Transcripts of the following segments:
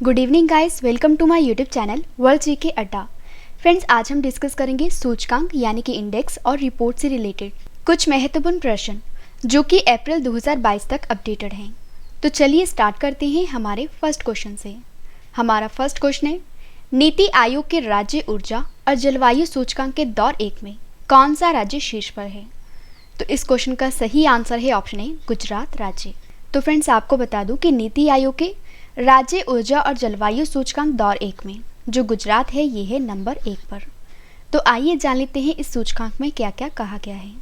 Good evening guys, welcome to my YouTube channel world GK Adda. Friends, आज हम discuss करेंगे सूचकांक यानी कि इंडेक्स और रिपोर्ट से रिलेटेड कुछ महत्वपूर्ण प्रश्न जो कि अप्रैल 2022 तक अपडेटेड हैं। तो चलिए स्टार्ट करते हैं हमारे फर्स्ट क्वेश्चन से। हमारा फर्स्ट क्वेश्चन है, नीति आयोग के राज्य ऊर्जा और जलवायु सूचकांक के दौर 1 में कौन सा राज्य शीर्ष पर है? तो इस क्वेश्चन का सही आंसर है ऑप्शन ए, गुजरात राज्य। तो फ्रेंड्स, आपको बता दूं कि नीति आयोग के राज्य ऊर्जा और जलवायु सूचकांक दौर 1 में जो गुजरात है ये है नंबर 1 पर। तो आइए जान लेते हैं इस सूचकांक में क्या क्या कहा गया है।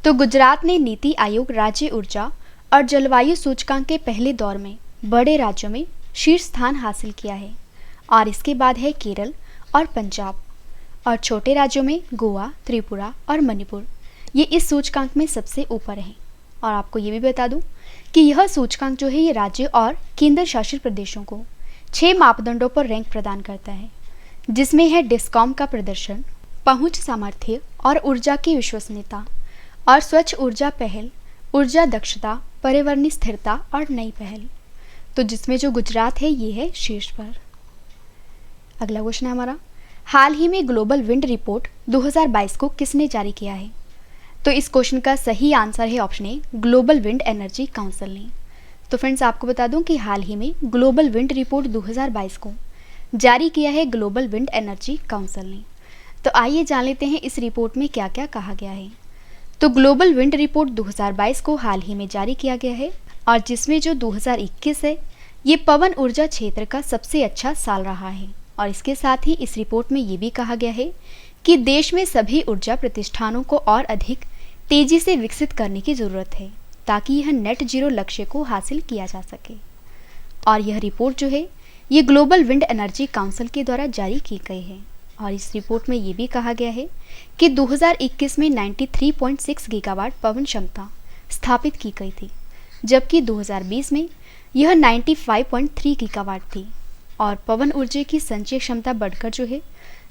तो गुजरात ने नीति आयोग राज्य ऊर्जा और जलवायु सूचकांक के पहले दौर में बड़े राज्यों में शीर्ष स्थान हासिल किया है और इसके बाद है केरल और पंजाब, और छोटे राज्यों में गोवा, त्रिपुरा और मणिपुर ये इस सूचकांक में सबसे ऊपर हैं। और आपको ये भी बता दूं कि यह सूचकांक जो है ये राज्य और केंद्र शासित प्रदेशों को 6 मापदंडों पर रैंक प्रदान करता है, जिसमें है डिस्कॉम का प्रदर्शन, पहुंच सामर्थ्य और ऊर्जा की विश्वसनीयता, और स्वच्छ ऊर्जा पहल, ऊर्जा दक्षता, पर्यावरणीय स्थिरता और नई पहल। तो जिसमें जो गुजरात है ये है शीर्ष पर। अगला क्वेश्चन है हमारा, हाल ही में ग्लोबल विंड रिपोर्ट 2022 को किसने जारी किया है? तो इस क्वेश्चन का सही आंसर है option A, global wind energy council ने। तो फ्रेंड्स, आपको बता दूं कि हाल ही में ग्लोबल विंड रिपोर्ट 2022 को जारी किया है ग्लोबल विंड एनर्जी काउंसिल ने। तो आइए जान लेते हैं इस रिपोर्ट में क्या क्या कहा गया है। तो ग्लोबल विंड रिपोर्ट 2022 को हाल ही में जारी किया गया है और जिसमें जो 2021 है ये पवन ऊर्जा क्षेत्र का सबसे अच्छा साल रहा है। और इसके साथ ही इस रिपोर्ट में ये भी कहा गया है कि देश में सभी ऊर्जा प्रतिष्ठानों को और अधिक तेजी से विकसित करने की जरूरत है ताकि यह नेट जीरो लक्ष्य को हासिल किया जा सके। और यह रिपोर्ट जो है ये ग्लोबल विंड एनर्जी काउंसिल के द्वारा जारी की गई है। और इस रिपोर्ट में ये भी कहा गया है कि 2021 में 93.6 गीगावाट पवन क्षमता स्थापित की गई थी, जबकि 2020 में यह 95.3 गीगावाट थी और पवन ऊर्जा की संचय क्षमता बढ़कर जो है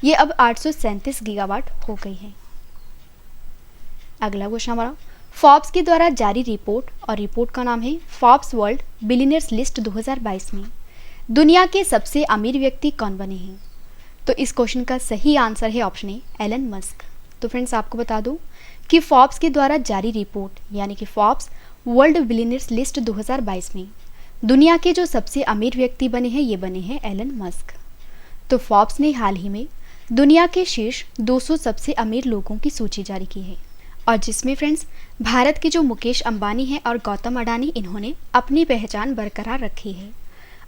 ये अब 837 गीगावाट हो गई है। अगला क्वेश्चन हमारा, फोर्ब्स के द्वारा जारी रिपोर्ट, और रिपोर्ट का नाम है फोर्ब्स वर्ल्ड बिलियनियर्स लिस्ट 2022 में दुनिया के सबसे अमीर व्यक्ति कौन बने हैं? तो इस क्वेश्चन का सही आंसर है ऑप्शन ए, एलन मस्क। तो फ्रेंड्स, आपको बता दूं कि फोर्ब्स के द्वारा जारी रिपोर्ट यानी कि फोर्ब्स वर्ल्ड बिलियनियर्स लिस्ट 2022 में दुनिया के जो सबसे अमीर व्यक्ति बने हैं ये बने हैं एलन मस्क। तो फोर्ब्स ने हाल ही में दुनिया के शीर्ष 200 सबसे अमीर लोगों की सूची जारी की है और जिसमें फ्रेंड्स भारत के जो मुकेश अंबानी हैं और गौतम अडानी इन्होंने अपनी पहचान बरकरार रखी है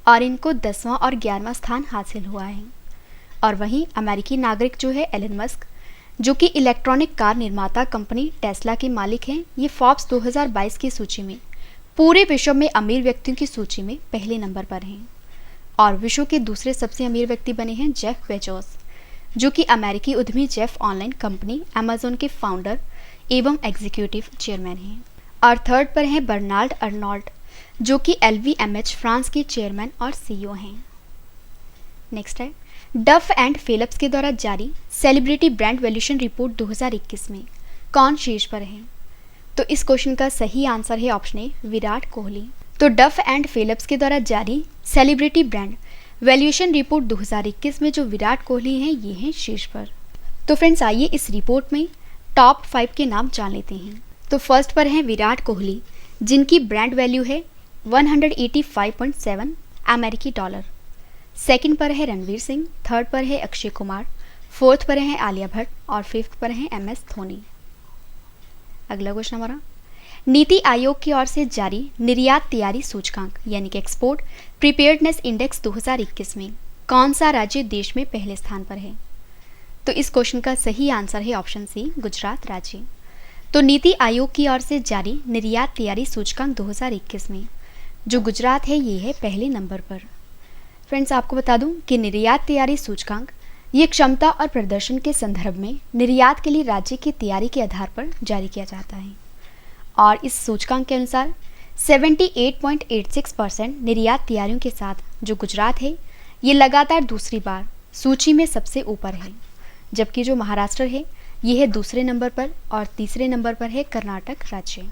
और इनको 10वां और 11वां स्थान हासिल हुआ है। और वहीं अमेरिकी नागरिक जो है एलन मस्क, जो कि इलेक्ट्रॉनिक कार निर्माता कंपनी टेस्ला के मालिक हैं, ये फोर्ब्स 2022 की सूची में पूरे विश्व में अमीर व्यक्तियों की सूची में पहले नंबर पर हैं। और विश्व के दूसरे सबसे अमीर व्यक्ति बने हैं जेफ बेजोस, जो कि अमेरिकी उद्यमी जेफ ऑनलाइन कंपनी अमेजोन के फाउंडर एवं एग्जीक्यूटिव चेयरमैन हैं। और थर्ड पर हैं बर्नार्ड अर्नोल्ट, जो कि LVMH फ्रांस के चेयरमैन और CEO हैं। नेक्स्ट है, डफ एंड फिलिप्स के द्वारा जारी सेलिब्रिटी ब्रांड वैल्यूएशन रिपोर्ट 2021 में कौन शीर्ष पर है? तो इस क्वेश्चन का सही आंसर है ऑप्शन ए, विराट कोहली। तो डफ एंड फिलिप्स के द्वारा जारी सेलिब्रिटी ब्रांड वैल्यूएशन रिपोर्ट 2021 में जो विराट कोहली हैं ये हैं शीर्ष पर। तो फ्रेंड्स, आइए इस रिपोर्ट में टॉप 5 के नाम जान लेते हैं। तो फर्स्ट पर हैं विराट कोहली, जिनकी ब्रांड वैल्यू है 185.7 अमेरिकी डॉलर। सेकंड पर है रणवीर सिंह, थर्ड पर है अक्षय कुमार, फोर्थ पर है आलिया भट्ट और फिफ्थ पर है MS धोनी। अगला क्वेश्चन हमारा, नीति आयोग की ओर से जारी निर्यात तैयारी सूचकांक यानी कि एक्सपोर्ट प्रिपेयर्डनेस इंडेक्स 2021 में कौन सा राज्य देश में पहले स्थान पर है? तो इस क्वेश्चन का सही आंसर है ऑप्शन सी, गुजरात राज्य। तो नीति आयोग की ओर से जारी निर्यात तैयारी सूचकांक 2021 में जो गुजरात है ये है पहले नंबर पर। फ्रेंड्स, आपको बता दूं कि निर्यात तैयारी सूचकांक ये क्षमता और प्रदर्शन के संदर्भ में निर्यात के लिए राज्य की तैयारी के आधार पर जारी किया जाता है। और इस सूचकांक के अनुसार 78.86% निर्यात तैयारियों के साथ जो गुजरात है ये लगातार दूसरी बार सूची में सबसे ऊपर है, जबकि जो महाराष्ट्र है ये है दूसरे नंबर पर और तीसरे नंबर पर है कर्नाटक राज्य।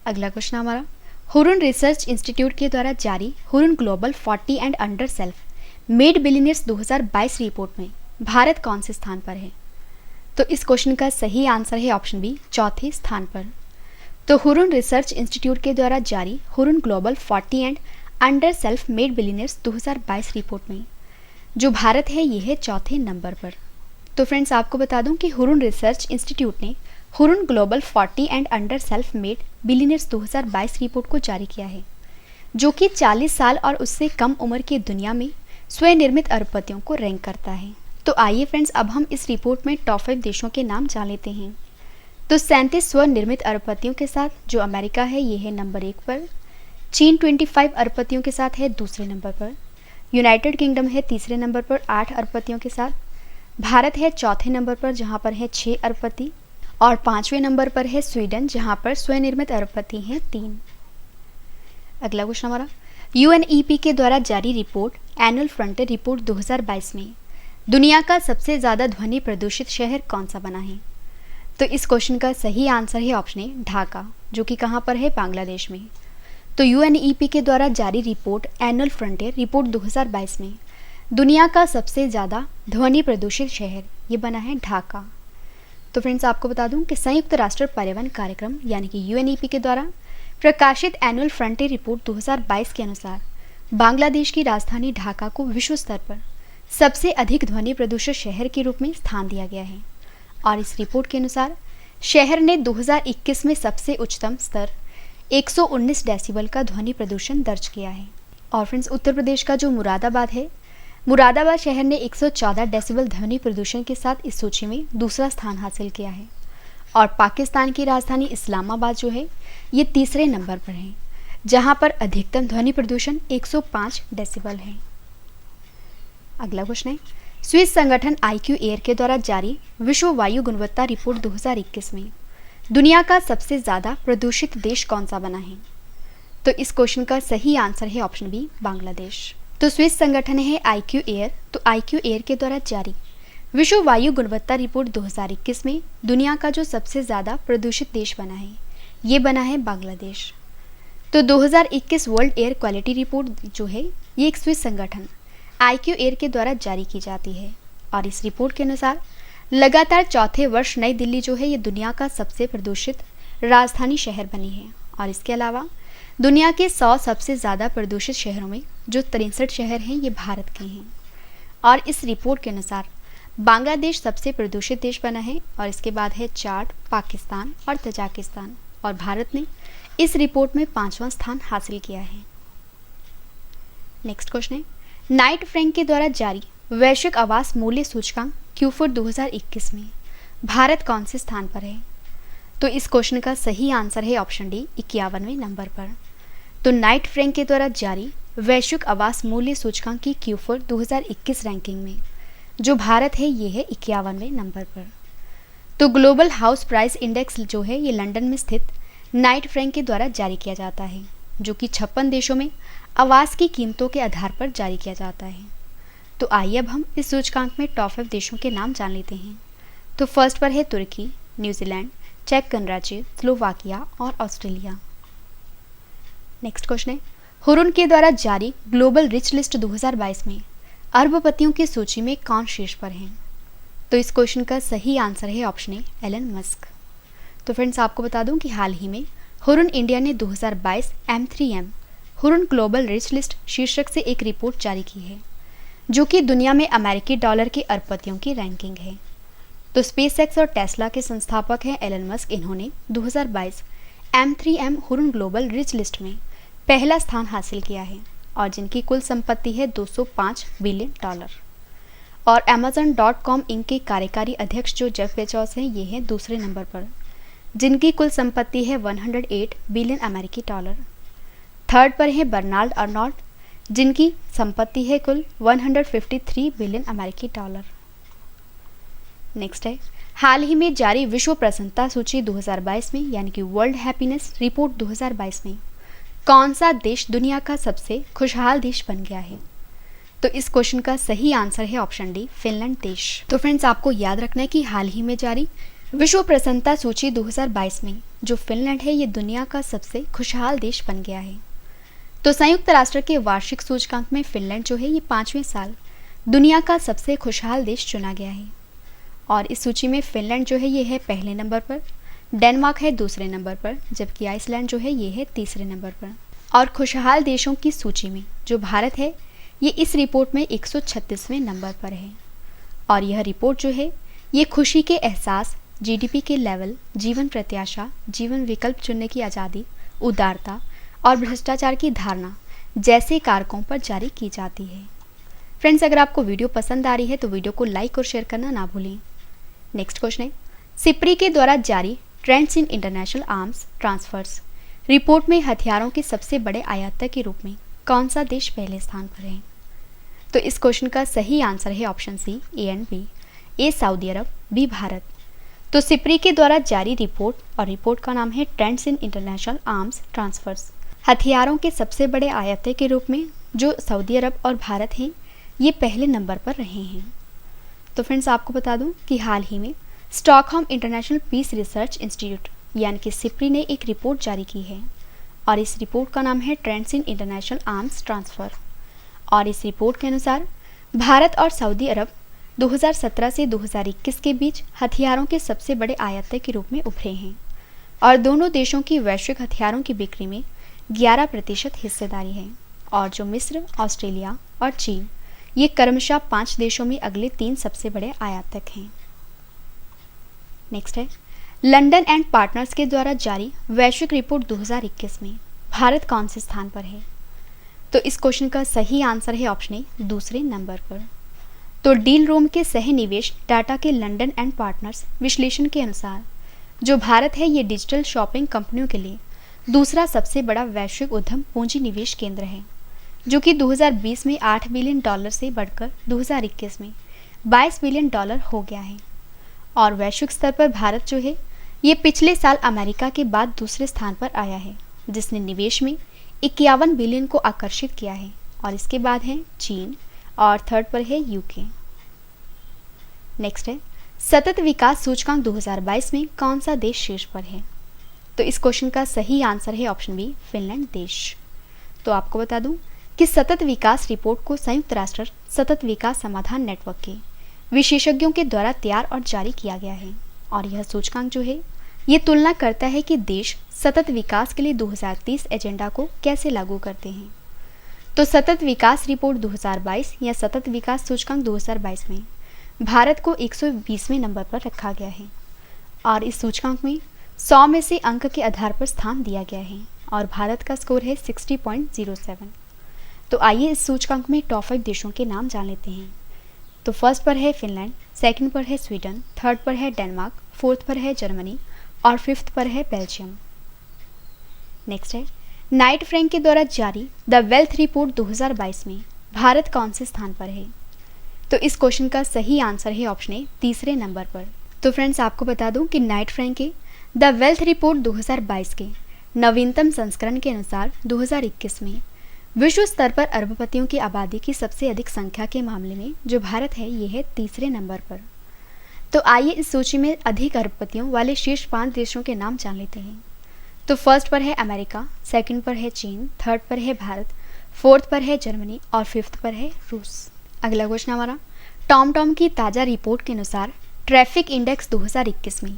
अगला क्वेश्चन हमारा, हुरुन रिसर्च इंस्टीट्यूट के द्वारा जारी Hurun global 40 and under self made billionaires 2022 report में भारत कौन से स्थान पर है? तो इस क्वेश्चन का सही आंसर है ऑप्शन बी, चौथे स्थान पर। तो हुरुन रिसर्च इंस्टीट्यूट के द्वारा जारी Hurun global 40 and under self made billionaires 2022 report में जो भारत है ये है चौथे नंबर पर। तो फ्रेंड्स आपको बता दूं कि हुरुन रिसर्च इंस्टीट्यूट ने Hurun global 40 and under self made billionaires 2022 report को जारी किया है, जो कि 40 साल और उससे कम उम्र की दुनिया में स्वनिर्मित अरबपतियों को रैंक करता है। तो आइए फ्रेंड्स अब हम इस रिपोर्ट में टॉप 5 देशों के नाम जान लेते हैं। तो 37 स्वनिर्मित अरबपतियों के साथ जो अमेरिका है ये है नंबर 1 पर, चीन 25 अरबपतियों के साथ है दूसरे नंबर पर, यूनाइटेड किंगडम है तीसरे नंबर पर 8 अरबपतियों के साथ, भारत है चौथे नंबर पर जहां पर है 6 अरबपति, और 5वें नंबर पर है स्वीडन जहां पर स्वनिर्मित अरबपति हैं 3। अगला क्वेश्चन हमारा, यूएनईपी के द्वारा जारी रिपोर्ट एनुअल फ्रंटियर रिपोर्ट 2022 में दुनिया का सबसे ज़्यादा ध्वनि प्रदूषित शहर कौन सा बना है? तो इस क्वेश्चन का सही आंसर है ऑप्शन ए, ढाका, जो कि कहाँ पर है? बांग्लादेश में। तो यूएनईपी के द्वारा जारी रिपोर्ट एनुअल फ्रंटियर रिपोर्ट 2022 में दुनिया का सबसे ज़्यादा ध्वनि प्रदूषित शहर ये बना है ढाका। तो फ्रेंड्स आपको बता दूं कि संयुक्त राष्ट्र पर्यावरण कार्यक्रम यानी कि यूएनईपी के द्वारा प्रकाशित एनुअल फ्रंटियर रिपोर्ट 2022 के अनुसार बांग्लादेश की राजधानी ढाका को विश्व स्तर पर सबसे अधिक ध्वनि प्रदूषित शहर के रूप में स्थान दिया गया है, और इस रिपोर्ट के अनुसार शहर ने 2021 में सबसे उच्चतम स्तर 119 डेसिबल का ध्वनि प्रदूषण दर्ज किया है। और फ्रेंड्स उत्तर प्रदेश का जो मुरादाबाद है, मुरादाबाद शहर ने 114 डेसिबल ध्वनि प्रदूषण के साथ इस सूची में दूसरा स्थान हासिल किया है, और पाकिस्तान की राजधानी इस्लामाबाद जो है ये तीसरे नंबर पर है जहां पर अधिकतम ध्वनि प्रदूषण 105 डेसिबल है। अगला क्वेश्चन है, स्विस संगठन IQ एयर के द्वारा जारी विश्व वायु गुणवत्ता रिपोर्ट 2021 में दुनिया का सबसे ज़्यादा प्रदूषित देश कौन सा बना है? तो इस क्वेश्चन का सही आंसर है ऑप्शन बी, बांग्लादेश। तो स्विस संगठन है IQ एयर, तो IQ एयर के द्वारा जारी विश्व वायु गुणवत्ता रिपोर्ट 2021 में दुनिया का जो सबसे ज़्यादा प्रदूषित देश बना है ये बना है बांग्लादेश। तो 2021 वर्ल्ड एयर क्वालिटी रिपोर्ट जो है ये एक स्विस संगठन IQ एयर के द्वारा जारी की जाती है, और इस रिपोर्ट के अनुसार लगातार चौथे वर्ष नई दिल्ली जो है ये दुनिया का सबसे प्रदूषित राजधानी शहर बनी है, और इसके अलावा दुनिया के 100 सबसे ज़्यादा प्रदूषित शहरों में जो 63 शहर हैं ये भारत के हैं, और इस रिपोर्ट के अनुसार बांग्लादेश सबसे प्रदूषित देश बना है, और इसके बाद है चाड, पाकिस्तान और तजाकिस्तान, और भारत ने इस रिपोर्ट में 5वां स्थान हासिल किया है। नेक्स्ट क्वेश्चन है, नाइट फ्रैंक के द्वारा जारी वैश्विक आवास मूल्य सूचकांक क्यूफोर्ड 2021 में भारत कौन से स्थान पर है? तो इस क्वेश्चन का सही आंसर है ऑप्शन डी, 51वें नंबर पर। तो नाइट फ्रैंक के द्वारा जारी वैश्विक आवास मूल्य सूचकांक की क्यूफोर्ड 2021 रैंकिंग में जो भारत है ये है 51वें नंबर पर। तो ग्लोबल हाउस प्राइस इंडेक्स जो है ये लंदन में स्थित नाइट फ्रैंक के द्वारा जारी किया जाता है, जो कि 56 देशों में आवास की कीमतों के आधार पर जारी किया जाता है। तो आइए अब हम इस सूचकांक में टॉप 5 देशों के नाम जान लेते हैं। तो फर्स्ट पर है तुर्की, न्यूजीलैंड, चेक गणराज्य, स्लोवाकिया और ऑस्ट्रेलिया। नेक्स्ट क्वेश्चन है, हुरुन के द्वारा जारी ग्लोबल रिच लिस्ट 2022 में अरबपतियों की सूची में कौन शीर्ष पर हैं? तो इस क्वेश्चन का सही आंसर है ऑप्शन ए, एलन मस्क। तो फ्रेंड्स आपको बता दूं कि हाल ही में हुरुन इंडिया ने 2022 M3M Hurun global rich list शीर्षक से एक रिपोर्ट जारी की है, जो कि दुनिया में अमेरिकी डॉलर के अरबपतियों की रैंकिंग है। तो स्पेसएक्स और टेस्ला के संस्थापक हैं एलन मस्क। इन्होंने 2022 M3M Hurun global rich list में पहला स्थान हासिल किया है, और जिनकी कुल संपत्ति है $205 बिलियन। और Amazon.com इंक के कार्यकारी अध्यक्ष जो जेफ बेजोस हैं ये हैं दूसरे नंबर पर, जिनकी कुल संपत्ति है $108 बिलियन अमेरिकी। थर्ड पर है बर्नार्ड अर्नोल्ट, जिनकी संपत्ति है कुल $153 बिलियन अमेरिकी। नेक्स्ट है, हाल ही में जारी विश्व प्रसन्नता सूची 2022 में यानी कि वर्ल्ड हैप्पीनेस रिपोर्ट 2022 में कौन सा देश दुनिया का सबसे खुशहाल देश बन गया है? तो इस क्वेश्चन का सही आंसर है ऑप्शन डी, फिनलैंड देश। तो फ्रेंड्स आपको याद रखना है कि हाल ही में जारी विश्व प्रसन्नता सूची 2022 में जो फिनलैंड है ये दुनिया का सबसे खुशहाल देश बन गया है। तो संयुक्त राष्ट्र के वार्षिक सूचकांक में फिनलैंड जो है ये 5वें साल दुनिया का सबसे खुशहाल देश चुना गया है। और इस सूची में फिनलैंड जो है ये है पहले नंबर पर, डेनमार्क है दूसरे नंबर पर, जबकि आइसलैंड जो है ये है तीसरे नंबर पर। और खुशहाल देशों की सूची में जो भारत है ये इस रिपोर्ट में 136वें नंबर पर है। और यह रिपोर्ट जो है ये खुशी के एहसास, जीडीपी के लेवल, जीवन प्रत्याशा, जीवन विकल्प चुनने की आज़ादी, उदारता और भ्रष्टाचार की धारणा जैसे कारकों पर जारी की जाती है। फ्रेंड्स, अगर आपको वीडियो पसंद आ रही है तो वीडियो को लाइक और शेयर करना ना भूलें। नेक्स्ट क्वेश्चन है, सिप्री के द्वारा जारी trends in international arms transfers report में हथियारों के सबसे बड़े आयातक के रूप में कौन सा देश पहले स्थान पर है? तो इस क्वेश्चन का सही आंसर है option C, A and B. A Saudi Arab, B Bharat. तो सिप्री के द्वारा जारी रिपोर्ट, और रिपोर्ट का नाम है trends in international arms transfers, हथियारों के सबसे बड़े आयातक के रूप में जो सऊदी अरब और भारत हैं ये पहले नंबर पर रहे हैं। तो फ्रेंड्स, आपको बता दूं कि हाल ही में Stockholm International Peace Research Institute यानी कि सिप्री ने एक रिपोर्ट जारी की है, और इस रिपोर्ट का नाम है trends in international arms transfer. और इस रिपोर्ट के अनुसार भारत और सऊदी अरब 2017 से 2021 के बीच हथियारों के सबसे बड़े आयातक के रूप में उभरे हैं, और दोनों देशों की वैश्विक हथियारों की बिक्री में 11% हिस्सेदारी है। और जो मिस्र, ऑस्ट्रेलिया और चीन ये क्रमशः 5 देशों में अगले 3 सबसे बड़े आयातक हैं। नेक्स्ट है, लंदन एंड पार्टनर्स के द्वारा जारी वैश्विक रिपोर्ट 2021 में भारत कौन से स्थान पर है? तो इस क्वेश्चन का सही आंसर है ऑप्शन ए, दूसरे नंबर पर। तो डील रूम के सह निवेश डाटा के लंदन एंड पार्टनर्स विश्लेषण के अनुसार जो भारत है ये डिजिटल शॉपिंग कंपनियों के लिए दूसरा सबसे बड़ा वैश्विक उद्यम पूंजी निवेश केंद्र है, जो कि 2020 में $8 बिलियन से बढ़कर 2021 में $22 बिलियन हो गया है। और वैश्विक स्तर पर भारत जो है ये पिछले साल अमेरिका के बाद दूसरे स्थान पर आया है, जिसने निवेश में 51 बिलियन को आकर्षित किया है। और इसके बाद है चीन, और थर्ड पर है यूके। नेक्स्ट है, सतत विकास सूचकांक 2022 में कौन सा देश शीर्ष पर है? तो इस क्वेश्चन का सही आंसर है ऑप्शन बी, फिनलैंड देश। तो आपको बता दूं कि सतत विकास रिपोर्ट को संयुक्त राष्ट्र सतत विकास समाधान नेटवर्क के विशेषज्ञों के द्वारा तैयार और जारी किया गया है। और यह सूचकांक जो है ये तुलना करता है कि देश सतत विकास के लिए 2030 एजेंडा को कैसे लागू करते हैं। तो सतत विकास रिपोर्ट 2022 या सतत विकास सूचकांक 2022 में भारत को 120वें नंबर पर रखा गया है, और इस सूचकांक में 100 में से अंक के आधार पर स्थान दिया गया है, और भारत का स्कोर है 60.07। तो आइए इस सूचकांक में टॉप 5 देशों के नाम जान लेते हैं। तो फर्स्ट पर है फिनलैंड, सेकंड पर है स्वीडन, थर्ड पर है डेनमार्क, फोर्थ पर है जर्मनी और फिफ्थ पर है बेल्जियम। नेक्स्ट है, नाइट फ्रैंक के द्वारा जारी द वेल्थ रिपोर्ट 2022 में भारत कौन से स्थान पर है? तो इस क्वेश्चन का सही आंसर है ऑप्शन ए, तीसरे नंबर पर। तो फ्रेंड्स, आपको बता दूं कि नाइट फ्रैंक के द वेल्थ रिपोर्ट 2022 के नवीनतम संस्करण के अनुसार 2021 में विश्व स्तर पर अरबपतियों की आबादी की सबसे अधिक संख्या के मामले में जो भारत है ये है तीसरे नंबर पर। तो आइए इस सूची में अधिक अरबपतियों वाले शीर्ष 5 देशों के नाम जान लेते हैं। तो फर्स्ट पर है अमेरिका, सेकंड पर है चीन, थर्ड पर है भारत, फोर्थ पर है जर्मनी और फिफ्थ पर है रूस। अगला क्वेश्चन हमारा, टॉम की ताज़ा रिपोर्ट के अनुसार ट्रैफिक इंडेक्स 2021 में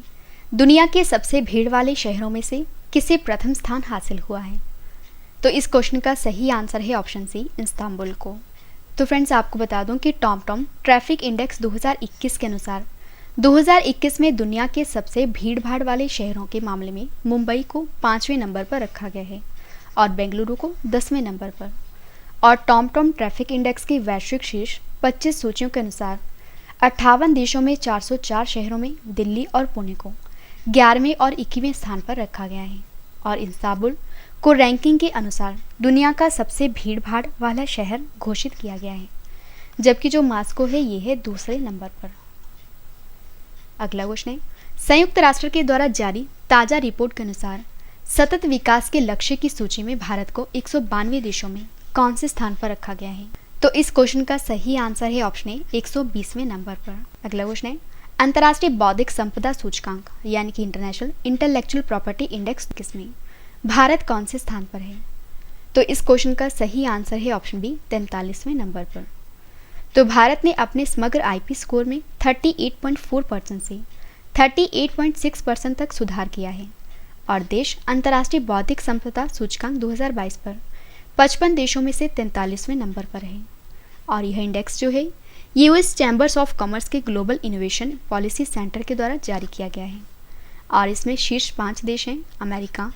दुनिया के सबसे भीड़ वाले शहरों में से किसे प्रथम स्थान हासिल हुआ है? तो इस क्वेश्चन का सही आंसर है ऑप्शन सी, इस्तांबुल को। तो फ्रेंड्स, आपको बता दूं कि टॉम ट्रैफिक इंडेक्स 2021 के अनुसार 2021 में दुनिया के सबसे भीड़ भाड़ वाले शहरों के मामले में मुंबई को 5वें नंबर पर रखा गया है और बेंगलुरु को 10वें नंबर पर। और टॉम ट्रैफिक इंडेक्स की वैश्विक शीर्ष 25 सूचियों के अनुसार 58 देशों में 404 शहरों में दिल्ली और पुणे को 11वें और 21वें स्थान पर रखा गया है। और इस्तांबुल को रैंकिंग के अनुसार दुनिया का सबसे भीड़ भाड़ वाला शहर घोषित किया गया है, जबकि जो मास्को है ये है दूसरे नंबर पर। अगला क्वेश्चन है, संयुक्त राष्ट्र के द्वारा जारी ताज़ा रिपोर्ट के अनुसार सतत विकास के लक्ष्य की सूची में भारत को 192 देशों में कौन से स्थान पर रखा गया है? तो इस क्वेश्चन का सही आंसर है ऑप्शन ए, 120वें नंबर पर। अगला क्वेश्चन है, अंतर्राष्ट्रीय बौद्धिक संपदा सूचकांक यानी कि इंटरनेशनल इंटेलेक्चुअल प्रॉपर्टी इंडेक्स किसमें भारत कौन से स्थान पर है? तो इस क्वेश्चन का सही आंसर है ऑप्शन बी 43वें नंबर पर। तो भारत ने अपने समग्र आईपी स्कोर में 38.4% से 38.6% तक सुधार किया है और देश अंतर्राष्ट्रीय बौद्धिक संपदा सूचकांक 2022 पर 55 देशों में से 43वें नंबर पर है। और यह इंडेक्स जो है यूएस चैम्बर्स ऑफ कॉमर्स के ग्लोबल इनोवेशन पॉलिसी सेंटर के द्वारा जारी किया गया है और इसमें शीर्ष 5 देश हैं America,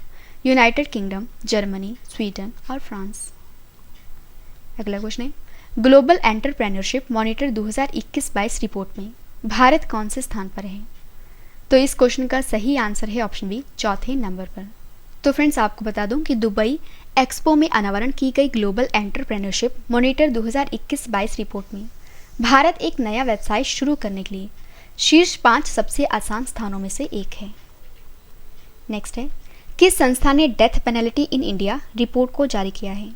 United kingdom, Germany, Sweden और फ्रांस। अगला क्वेश्चन है, ग्लोबल एंटरप्रेन्योरशिप मॉनिटर 2021-22 रिपोर्ट में भारत कौन से स्थान पर है? तो इस क्वेश्चन का सही आंसर है ऑप्शन बी 4थे नंबर पर। तो फ्रेंड्स आपको बता दूं कि दुबई एक्सपो में अनावरण की गई ग्लोबल एंटरप्रेन्योरशिप मॉनिटर 2021-22 रिपोर्ट में भारत एक नया व्यवसाय शुरू करने के लिए शीर्ष 5 सबसे आसान स्थानों में से एक है। नेक्स्ट है, किस संस्था ने death penalty in India report को जारी किया है?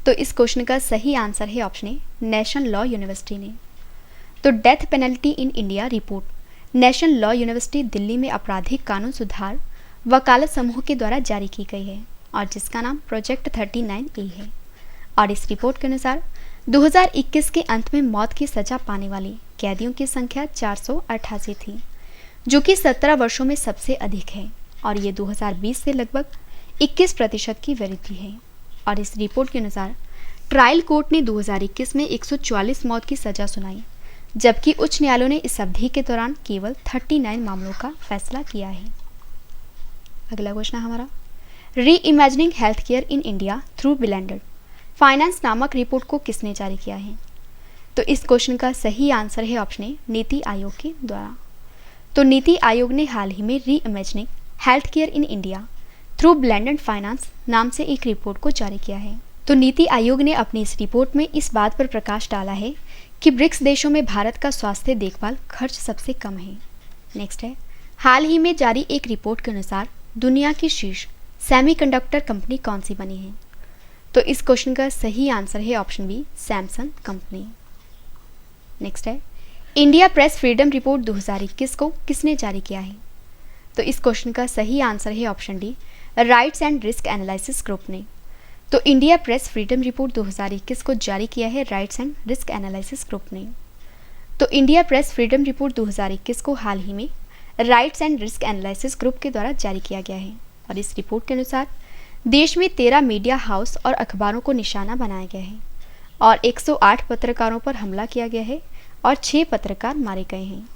तो इस क्वेश्चन का सही आंसर है option A national law university ने। तो death penalty in India report national law university Delhi में आपराधिक कानून सुधार वकालत समूह के द्वारा जारी की गई है और जिसका नाम प्रोजेक्ट 39A है। और इस रिपोर्ट के अनुसार 2021 के अंत में मौत की सजा पाने वाले कैदियों की संख्या 488 थी, जो कि 17 वर्षों में सबसे अधिक है और ये 2020 से लगभग 21% की वृद्धि है। और इस रिपोर्ट के अनुसार ट्रायल कोर्ट ने 2021 में 144 मौत की सजा सुनाई, जबकि उच्च न्यायालयों ने इस अवधि के दौरान केवल 39 मामलों का फैसला किया है। अगला क्वेश्चन है हमारा, री imagining health care in India through blended finance नामक रिपोर्ट को किसने जारी किया है? तो इस क्वेश्चन का सही आंसर है ऑप्शन ए नीति आयोग के द्वारा। तो नीति आयोग ने हाल ही में री imagining health care in India through blended finance नाम से एक रिपोर्ट को जारी किया है। तो नीति आयोग ने अपनी इस रिपोर्ट में इस बात पर प्रकाश डाला है कि ब्रिक्स देशों में भारत का स्वास्थ्य देखभाल खर्च सबसे कम है। नेक्स्ट है, हाल ही में जारी एक रिपोर्ट के अनुसार दुनिया की शीर्ष सेमीकंडक्टर कंपनी कौन सी बनी है? तो इस क्वेश्चन का सही आंसर है option B Samsung company. Next है, इंडिया प्रेस फ्रीडम रिपोर्ट 2021 को किसने जारी किया है? तो इस क्वेश्चन का सही आंसर है option D rights and risk analysis group ने। तो इंडिया प्रेस फ्रीडम रिपोर्ट 2021 को जारी किया है rights and risk analysis group ने। तो इंडिया प्रेस फ्रीडम रिपोर्ट 2021 को हाल ही में rights and risk analysis group के द्वारा जारी किया गया है और इस रिपोर्ट के अनुसार देश में 13 मीडिया हाउस और अखबारों को निशाना बनाया गया है और 108 पत्रकारों पर हमला किया गया है और 6 पत्रकार मारे गए हैं।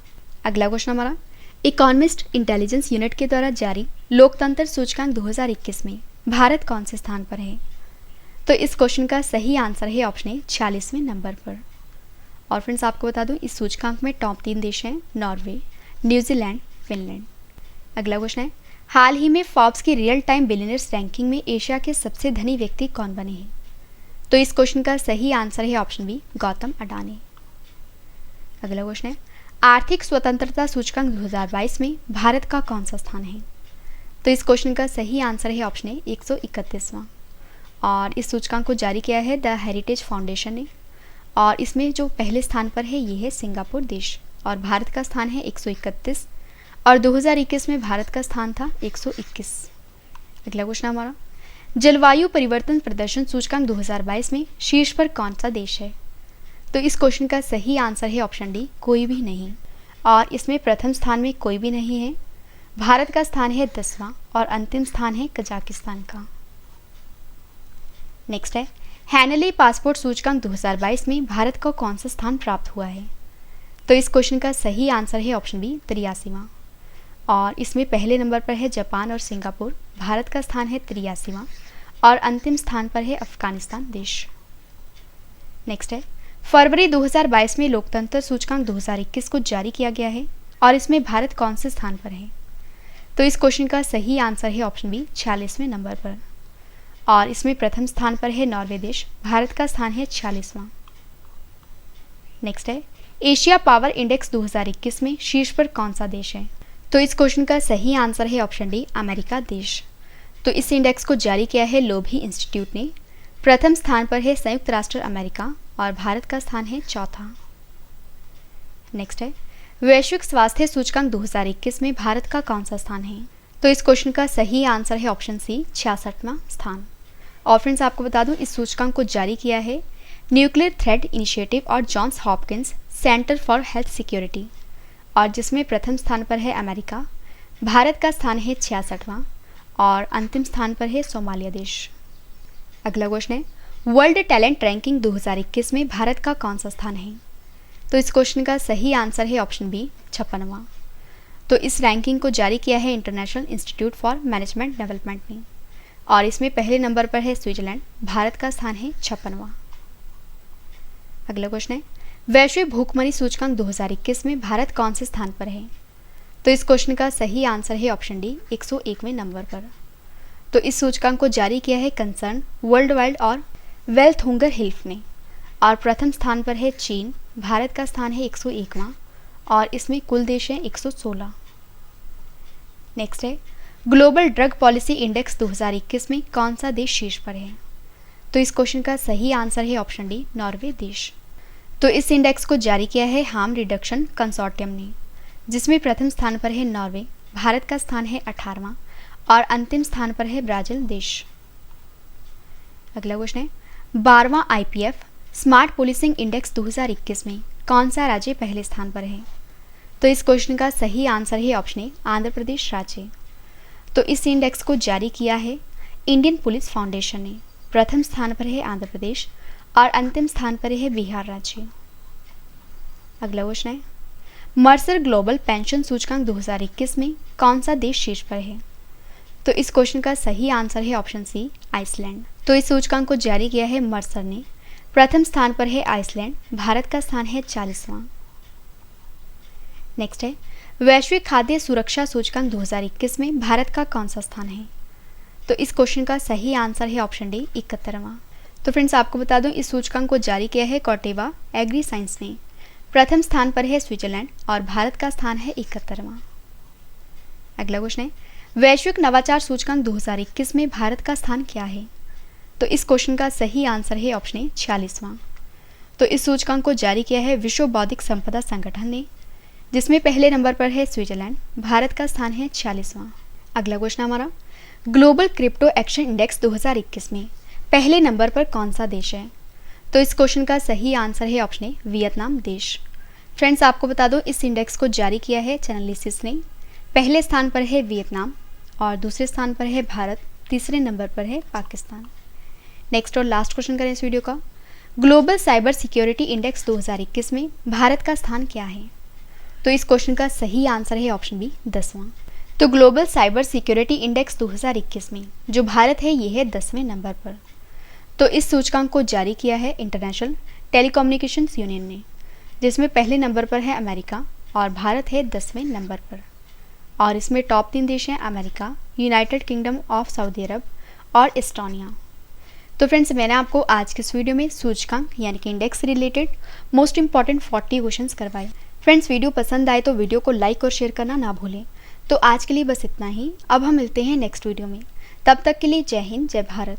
अगला क्वेश्चन हमारा, इकोनॉमिस्ट इंटेलिजेंस यूनिट के द्वारा जारी लोकतंत्र सूचकांक 2021 में भारत कौन से स्थान पर है? तो इस क्वेश्चन का सही आंसर है ऑप्शन ए 46वें नंबर पर। और फ्रेंड्स आपको बता दूं इस सूचकांक में टॉप 3 देश हैं नॉर्वे, न्यूजीलैंड, फिनलैंड। अगला क्वेश्चन है, हाल ही में फॉर्ब्स की रियल टाइम बिलियनर्स रैंकिंग में एशिया के सबसे धनी व्यक्ति कौन बने हैं? तो इस क्वेश्चन का सही आंसर है ऑप्शन बी गौतम अडानी। अगला क्वेश्चन है, आर्थिक स्वतंत्रता सूचकांक 2022 में भारत का कौन सा स्थान है? तो इस क्वेश्चन का सही आंसर है ऑप्शन ए 131वां और इस सूचकांक को जारी किया है द हेरिटेज फाउंडेशन ने और इसमें जो पहले स्थान पर है ये है सिंगापुर देश और भारत का स्थान है 131 और 2021 में भारत का स्थान था 121। अगला क्वेश्चन हमारा, जलवायु परिवर्तन प्रदर्शन सूचकांक 2022 में शीर्ष पर कौन सा देश है? तो इस क्वेश्चन का सही आंसर है ऑप्शन डी कोई भी नहीं और इसमें प्रथम स्थान में कोई भी नहीं है। भारत का स्थान है 10वां और अंतिम स्थान है कजाकिस्तान का। नेक्स्ट है, हैनले पासपोर्ट सूचकांक 2022 में भारत को कौन सा स्थान प्राप्त हुआ है? तो इस क्वेश्चन का सही आंसर है ऑप्शन बी 83वां और इसमें पहले नंबर पर है जापान और सिंगापुर। भारत का स्थान है 83वां और अंतिम स्थान पर है अफगानिस्तान देश। नेक्स्ट है, फरवरी 2022 में लोकतंत्र सूचकांक 2021 को जारी किया गया है और इसमें भारत कौन से स्थान पर है? तो इस क्वेश्चन का सही आंसर है ऑप्शन बी 46वें नंबर पर और इसमें प्रथम स्थान पर है नॉर्वे देश। भारत का स्थान है 46वां। नेक्स्ट है, एशिया पावर इंडेक्स 2021 में शीर्ष पर कौन सा देश है? तो इस क्वेश्चन का सही आंसर है ऑप्शन डी अमेरिका देश। तो इस इंडेक्स को जारी किया है लोभी इंस्टीट्यूट ने। प्रथम स्थान पर है संयुक्त राष्ट्र अमेरिका और भारत का स्थान है 4था। नेक्स्ट है, वैश्विक स्वास्थ्य सूचकांक 2021 में भारत का कौन सा स्थान है? तो इस क्वेश्चन का सही आंसर है ऑप्शन सी 66वां स्थान और फ्रेंड्स आपको बता दूं इस सूचकांक को जारी किया है न्यूक्लियर थ्रेट इनिशिएटिव और Johns Hopkins center for health security, और जिसमें प्रथम स्थान पर है अमेरिका, भारत का स्थान है 66वां और अंतिम स्थान पर है सोमालिया देश। अगला क्वेश्चन है वर्ल्ड टैलेंट रैंकिंग 2021 में भारत का कौन सा स्थान है? तो इस क्वेश्चन का सही आंसर है ऑप्शन बी 56वां। तो इस रैंकिंग को जारी किया है international institute for management development ने, और इसमें पहले नंबर पर है स्विट्जरलैंड, भारत का स्थान है 56वां। अगला क्वेश्चन है वैश्विक भूखमरी सूचकांक 2021 में भारत कौन से स्थान पर है? तो इस क्वेश्चन का सही आंसर है ऑप्शन डी 101वें नंबर पर। तो इस सूचकांक को जारी किया है कंसर्न वर्ल्ड वाइड और वेल्थ हुंगर हिल्फ ने, और प्रथम स्थान पर है चीन, भारत का स्थान है 101वां और इसमें कुल देश हैं 116। नेक्स्ट है ग्लोबल ड्रग पॉलिसी इंडेक्स 2021 में कौन सा देश शीर्ष पर है? तो इस क्वेश्चन का सही आंसर है ऑप्शन डी नॉर्वे देश। तो इस इंडेक्स को जारी किया है हार्म रिडक्शन कंसोर्टियम ने, जिसमें प्रथम स्थान पर है नॉर्वे, भारत का स्थान है 18वां और अंतिम स्थान पर है ब्राजील देश। अगला क्वेश्चन है 12वां IPF स्मार्ट पुलिसिंग इंडेक्स 2021 में कौन सा राज्य पहले स्थान पर है? तो इस क्वेश्चन का सही आंसर है ऑप्शन ए आंध्र प्रदेश राज्य। तो इस इंडेक्स को जारी किया है इंडियन पुलिस फाउंडेशन ने, प्रथम स्थान पर है आंध्र प्रदेश और अंतिम स्थान पर है बिहार राज्य। अगला क्वेश्चन है मर्सर ग्लोबल पेंशन सूचकांक 2021 में कौन सा देश शीर्ष पर है? तो इस क्वेश्चन का सही आंसर है ऑप्शन सी आइसलैंड। तो इस सूचकांक को जारी किया है मर्सर ने, प्रथम स्थान पर है आइसलैंड, भारत का स्थान है 40वां। नेक्स्ट है वैश्विक खाद्य सुरक्षा सूचकांक 2021 में भारत का कौन सा स्थान है? तो इस क्वेश्चन का सही आंसर है ऑप्शन डी 71वां। तो फ्रेंड्स आपको बता दूं इस सूचकांक को जारी किया है कॉर्टेवा एग्री साइंस ने, प्रथम स्थान पर है स्विट्जरलैंड और भारत का स्थान है 71वां। अगला क्वेश्चन है वैश्विक नवाचार सूचकांक 2021 में भारत का स्थान क्या है? तो इस क्वेश्चन का सही आंसर है ऑप्शन ए 46वां। तो इस सूचकांक को जारी किया है विश्व बौद्धिक संपदा संगठन ने, जिसमें पहले नंबर पर है स्विट्जरलैंड, भारत का स्थान है 46वां। अगला क्वेश्चन हमारा ग्लोबल क्रिप्टो एक्शन इंडेक्स 2021 में पहले नंबर पर कौन सा देश है? तो इस क्वेश्चन का सही आंसर है ऑप्शन ए वियतनाम देश। फ्रेंड्स आपको बता दो इस इंडेक्स को जारी किया है चैनलिसिस ने, पहले स्थान पर है वियतनाम और दूसरे स्थान पर है भारत, तीसरे नंबर पर है पाकिस्तान। नेक्स्ट और लास्ट क्वेश्चन करें इस वीडियो का ग्लोबल साइबर सिक्योरिटी इंडेक्स 2021 में भारत का स्थान क्या है? तो इस क्वेश्चन का सही आंसर है ऑप्शन बी 10वां। तो ग्लोबल साइबर सिक्योरिटी इंडेक्स 2021 में जो भारत है ये है 10वें नंबर पर। तो इस सूचकांक को जारी किया है इंटरनेशनल टेलीकम्युनिकेशंस यूनियन ने, जिसमें पहले नंबर पर है अमेरिका और भारत है 10वें नंबर पर, और इसमें टॉप 3 देश हैं America, United Kingdom of Saudi Arab और एस्टोनिया। तो फ्रेंड्स मैंने आपको आज के इस वीडियो में सूचकांक यानी कि इंडेक्स से रिलेटेड मोस्ट इंपॉर्टेंट 40 क्वेश्चंस करवाए। फ्रेंड्स वीडियो पसंद आए तो वीडियो को लाइक और शेयर करना ना भूलें। तो आज के लिए बस इतना ही, अब हम मिलते हैं नेक्स्ट वीडियो में। तब तक के लिए जय हिंद, जय भारत।